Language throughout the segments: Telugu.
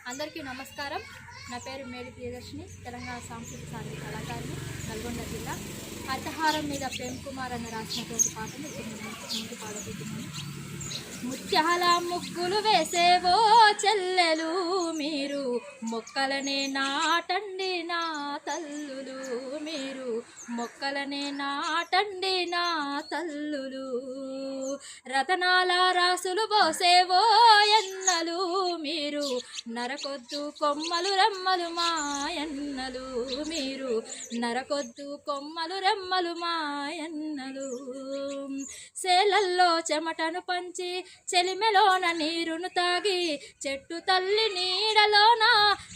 అందరికీ నమస్కారం. నా పేరు మేడి ప్రియదర్శిని, తెలంగాణ సాంస్కృతిక సాంఘిక కళాకారిణి, నల్గొండ జిల్లా. అర్థహారం మీద ప్రేమ్ కుమార్ అన్న రాసినటువంటి పాటను ముందు పాడబోతున్నాను. ముత్యాల ముగ్గులు వేసేవో చెల్లెలు, మీరు మొక్కలనే నాటండి నా తల్లులు, మీరు మొక్కలనే నాటండి నా తల్లులు. రతనాల రాసులు పోసేవో ఎన్నలు, మీరు నరకొద్దు కొమ్మలు రెమ్మలు మాయన్నలు, మీరు నరకొద్దు కొమ్మలు రెమ్మలు మాయన్నలు. సేలల్లో చెమటను పంచి చెలిమెలోన నీరును తాగి చెట్టు తల్లి నీడలోన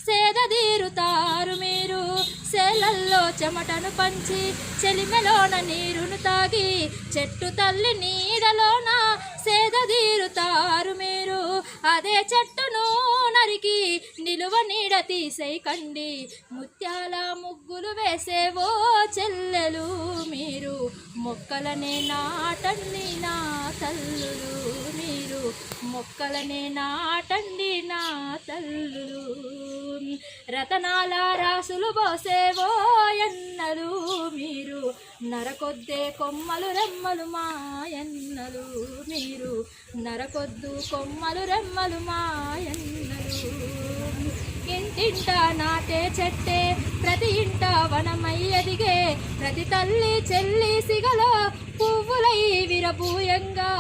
సేదదీరుతారు మీరు. సేలల్లో చెమటను పంచి చెలిమెలోన నీరును తాగి చెట్టు తల్లి నీడలోన సేదదీరుతారు మీరు. అదే చెట్టును నరికి నిలువ నీడ తీసేయకండి, ముత్యాల ముగ్గులు వేసేవో చెల్లెలు, మీరు మొక్కలనే నాటండి నా తల్లులు, మీరు మొక్కలనే నాటండి నా తల్లులు. రతనాల రాసులు పోసేవో ఎన్నలు, మీరు నరకొద్దే కొమ్మలు రెమ్మలు మాయన్నలు, మీరు నరకొద్దు కొమ్మలు రెమ్మలు మాయన్నలు. ఇంటింట నాటే చెట్టే ప్రతి ఇంట వనమై ఎదిగే, ప్రతి తల్లి చెల్లి సిగలో పువ్వులై విరబూయంగా.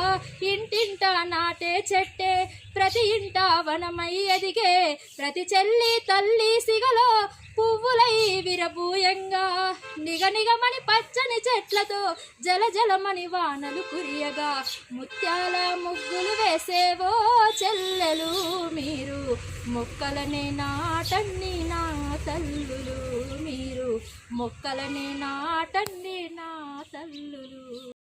ఇంటింట నాటే చెట్టే ప్రతి ఇంట వనమై ఎదిగే, ప్రతి చెల్లి తల్లి సిగలో పువ్వులై విరబూయంగా. నిగనిగమని పచ్చని చెట్లతో జల జలమని వానలు కురియగా, ముత్యాల ముగ్గులు వేసేవో చెల్లెలు, మీరు మొక్కలనే నాటండి నా తల్లులు, మీరు మొక్కలనే నాటండి